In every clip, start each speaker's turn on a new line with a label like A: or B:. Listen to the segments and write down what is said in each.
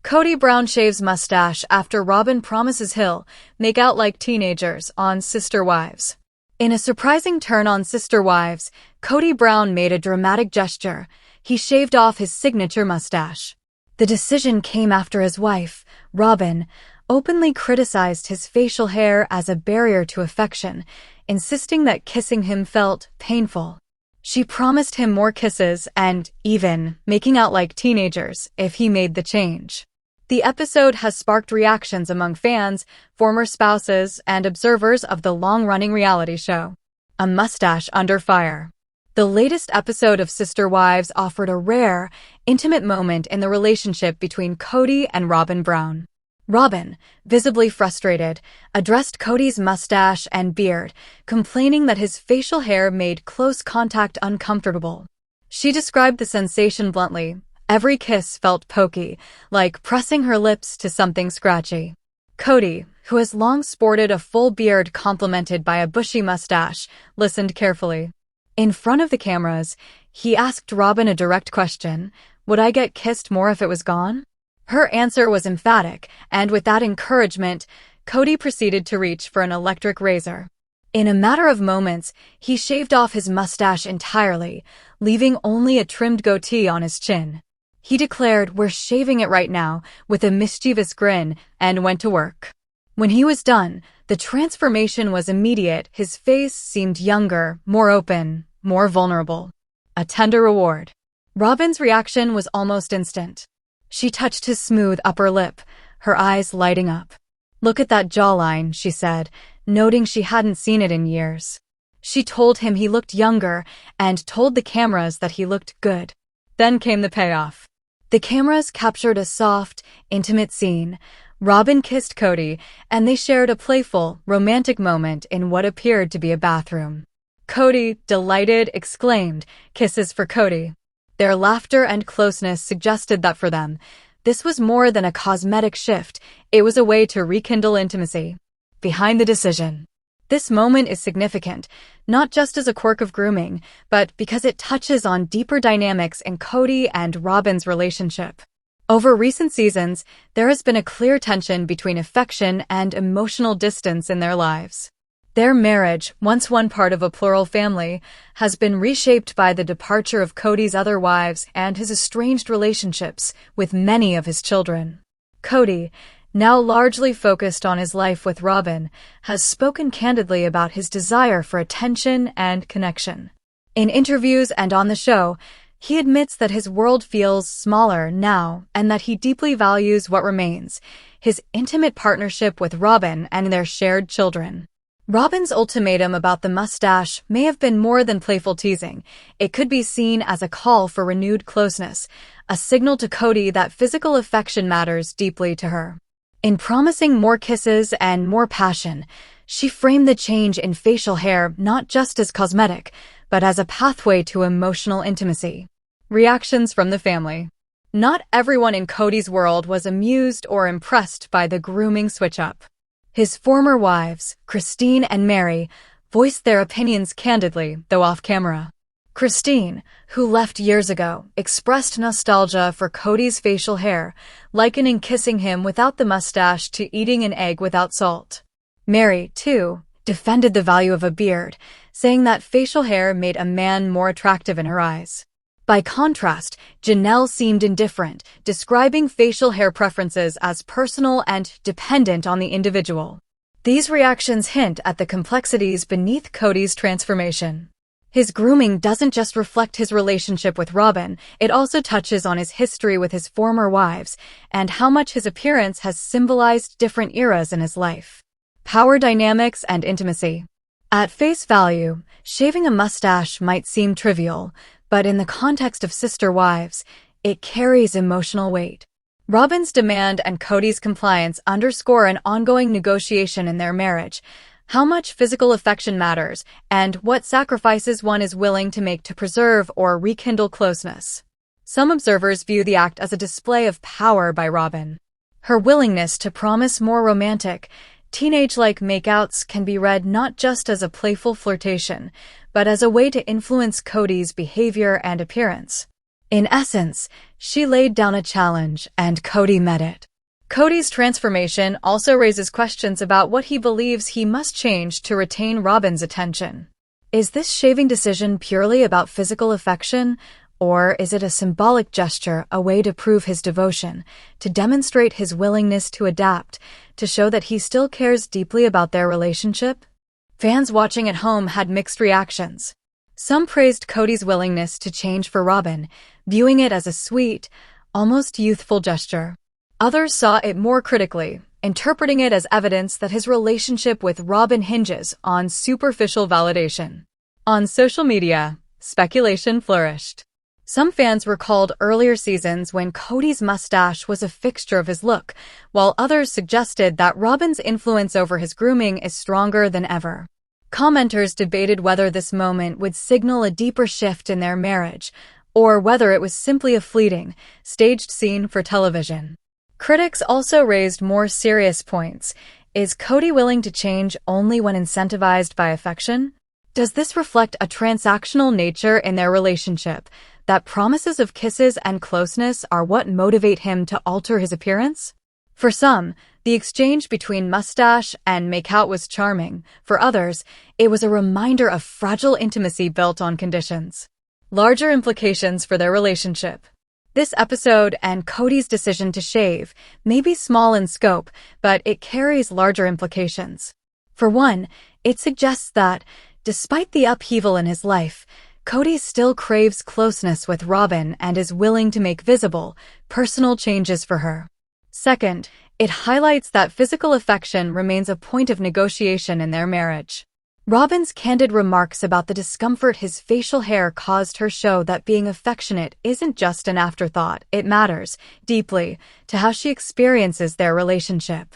A: Kody Brown shaves mustache after Robin promises he'll make out like teenagers on Sister Wives. In a surprising turn on Sister Wives, Kody Brown made a dramatic gesture. He shaved off his signature mustache. The decision came after his wife, Robin, openly criticized his facial hair as a barrier to affection, insisting that kissing him felt painful. She promised him more kisses and, even, making out like teenagers if he made the change. The episode has sparked reactions among fans, former spouses, and observers of the long-running reality show. A mustache under fire. The latest episode of Sister Wives offered a rare, intimate moment in the relationship between Kody and Robin Brown. Robin, visibly frustrated, addressed Kody's mustache and beard, complaining that his facial hair made close contact uncomfortable. She described the sensation bluntly. Every kiss felt pokey, like pressing her lips to something scratchy. Kody, who has long sported a full beard complemented by a bushy mustache, listened carefully. In front of the cameras, he asked Robin a direct question: "Would I get kissed more if it was gone?" Her answer was emphatic, and with that encouragement, Kody proceeded to reach for an electric razor. In a matter of moments, he shaved off his mustache entirely, leaving only a trimmed goatee on his chin. He declared, "We're shaving it right now," with a mischievous grin, and went to work. When he was done, the transformation was immediate. His face seemed younger, more open, more vulnerable. A tender reward. Robin's reaction was almost instant. She touched his smooth upper lip, her eyes lighting up. "Look at that jawline," she said, noting she hadn't seen it in years. She told him he looked younger and told the cameras that he looked good. Then came the payoff. The cameras captured a soft, intimate scene. Robin kissed Kody, and they shared a playful, romantic moment in what appeared to be a bathroom. Kody, delighted, exclaimed, "Kisses for Kody." Their laughter and closeness suggested that for them, this was more than a cosmetic shift. It was a way to rekindle intimacy. Behind the decision. This moment is significant, not just as a quirk of grooming, but because it touches on deeper dynamics in Kody and Robin's relationship. Over recent seasons, there has been a clear tension between affection and emotional distance in their lives. Their marriage, once one part of a plural family, has been reshaped by the departure of Kody's other wives and his estranged relationships with many of his children. Kody, now largely focused on his life with Robin, has spoken candidly about his desire for attention and connection. In interviews and on the show, he admits that his world feels smaller now and that he deeply values what remains, his intimate partnership with Robin and their shared children. Robin's ultimatum about the mustache may have been more than playful teasing. It could be seen as a call for renewed closeness, a signal to Kody that physical affection matters deeply to her. In promising more kisses and more passion, she framed the change in facial hair not just as cosmetic, but as a pathway to emotional intimacy. Reactions from the family. Not everyone in Kody's world was amused or impressed by the grooming switch-up. His former wives, Christine and Mary, voiced their opinions candidly, though off-camera. Christine, who left years ago, expressed nostalgia for Kody's facial hair, likening kissing him without the mustache to eating an egg without salt. Mary, too, defended the value of a beard, saying that facial hair made a man more attractive in her eyes. By contrast, Janelle seemed indifferent, describing facial hair preferences as personal and dependent on the individual. These reactions hint at the complexities beneath Kody's transformation. His grooming doesn't just reflect his relationship with Robin, it also touches on his history with his former wives and how much his appearance has symbolized different eras in his life. Power dynamics and intimacy. At face value, shaving a mustache might seem trivial, but in the context of Sister Wives, it carries emotional weight. Robin's demand and Kody's compliance underscore an ongoing negotiation in their marriage, how much physical affection matters, and what sacrifices one is willing to make to preserve or rekindle closeness. Some observers view the act as a display of power by Robin. Her willingness to promise more romantic, teenage-like makeouts can be read not just as a playful flirtation, but as a way to influence Kody's behavior and appearance. In essence, she laid down a challenge, and Coyote met it. Coyote's transformation also raises questions about what he believes he must change to retain Robin's attention. Is this shaving decision purely about physical affection, or is it a symbolic gesture, a way to prove his devotion, to demonstrate his willingness to adapt, to show that he still cares deeply about their relationship? Fans watching at home had mixed reactions. Some praised Coyote's willingness to change for Robin, viewing it as a sweet, almost youthful gesture. Others saw it more critically, interpreting it as evidence that his relationship with Robin hinges on superficial validation. On social media, speculation flourished. Some fans recalled earlier seasons when Coyote's mustache was a fixture of his look, while others suggested that Robin's influence over his grooming is stronger than ever. Commenters debated whether this moment would signal a deeper shift in their marriage, or whether it was simply a fleeting, staged scene for television. Critics also raised more serious points. Is Coyote willing to change only when incentivized by affection? Does this reflect a transactional nature in their relationship, that promises of kisses and closeness are what motivate him to alter his appearance? For some, the exchange between mustache and makeout was charming. For others, it was a reminder of fragile intimacy built on conditions. Larger implications for their relationship. This episode and Coyote's decision to shave may be small in scope, but it carries larger implications. For one, it suggests that, despite the upheaval in his life, Coyote still craves closeness with Robin and is willing to make visible, personal changes for her. Second, it highlights that physical affection remains a point of negotiation in their marriage. Robin's candid remarks about the discomfort his facial hair caused her show that being affectionate isn't just an afterthought, it matters, deeply, to how she experiences their relationship.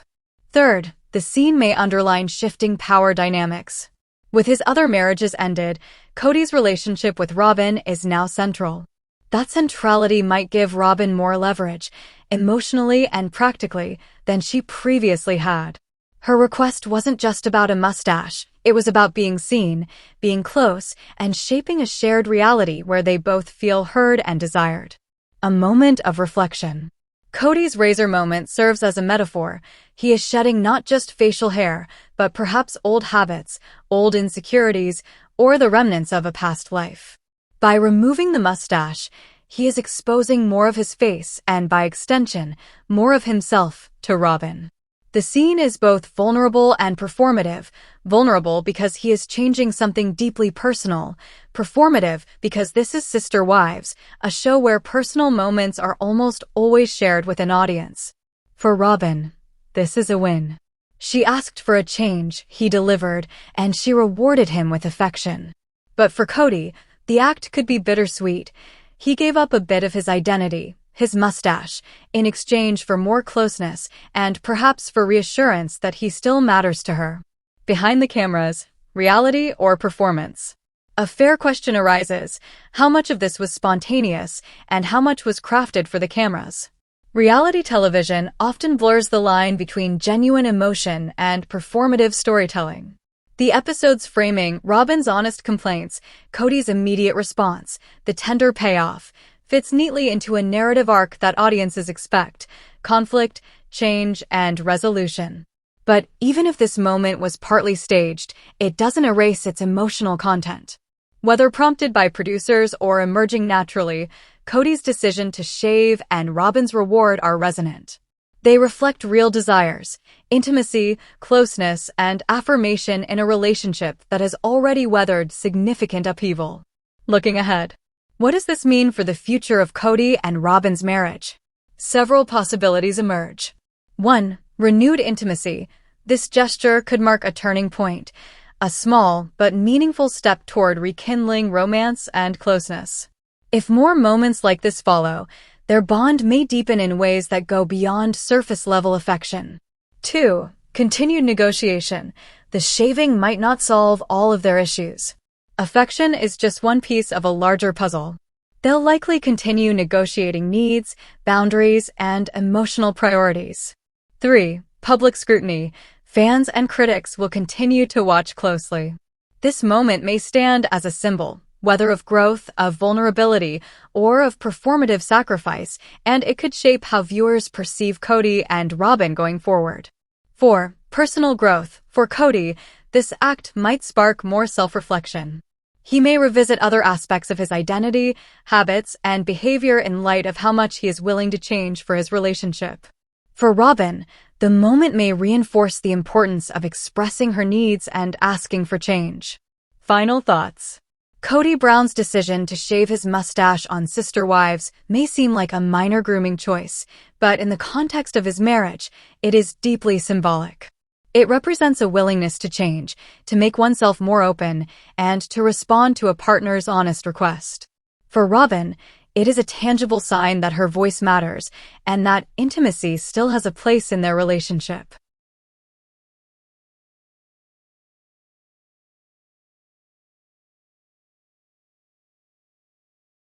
A: Third, the scene may underline shifting power dynamics. With his other marriages ended, Coyote's relationship with Robin is now central. That centrality might give Robin more leverage, emotionally and practically, than she previously had. Her request wasn't just about a mustache, it was about being seen, being close, and shaping a shared reality where they both feel heard and desired. A moment of reflection. Coyote's razor moment serves as a metaphor. He is shedding not just facial hair, but perhaps old habits, old insecurities, or the remnants of a past life. By removing the mustache, he is exposing more of his face and, by extension, more of himself to Robin. The scene is both vulnerable and performative. Vulnerable because he is changing something deeply personal. Performative because this is Sister Wives, a show where personal moments are almost always shared with an audience. For Robin, this is a win. She asked for a change, he delivered, and she rewarded him with affection. But for Coyote, the act could be bittersweet. He gave up a bit of his identity, his mustache, in exchange for more closeness and perhaps for reassurance that he still matters to her. Behind the cameras, reality or performance? A fair question arises: how much of this was spontaneous and how much was crafted for the cameras? Reality television often blurs the line between genuine emotion and performative storytelling. The episode's framing, Robin's honest complaints, Coyote's immediate response, the tender payoff, fits neatly into a narrative arc that audiences expect: conflict, change, and resolution. But even if this moment was partly staged, it doesn't erase its emotional content. Whether prompted by producers or emerging naturally, Coyote's decision to shave and Robin's reward are resonant. They reflect real desires, intimacy, closeness, and affirmation in a relationship that has already weathered significant upheaval. Looking ahead, what does this mean for the future of Coyote and Robin's marriage? Several possibilities emerge. 1. Renewed intimacy. This gesture could mark a turning point, a small but meaningful step toward rekindling romance and closeness. If more moments like this follow, their bond may deepen in ways that go beyond surface-level affection. 2. Continued negotiation. The shaving might not solve all of their issues. Affection is just one piece of a larger puzzle. They'll likely continue negotiating needs, boundaries, and emotional priorities. 3. Public scrutiny. Fans and critics will continue to watch closely. This moment may stand as a symbol, whether of growth, of vulnerability, or of performative sacrifice, and it could shape how viewers perceive Coyote and Robin going forward. 4. Personal growth. For Coyote, this act might spark more self-reflection. He may revisit other aspects of his identity, habits, and behavior in light of how much he is willing to change for his relationship. For Robin, the moment may reinforce the importance of expressing her needs and asking for change. Final thoughts. Coyote Brown's decision to shave his mustache on Sister Wives may seem like a minor grooming choice, but in the context of his marriage, it is deeply symbolic. It represents a willingness to change, to make oneself more open, and to respond to a partner's honest request. For Robin, it is a tangible sign that her voice matters and that intimacy still has a place in their relationship.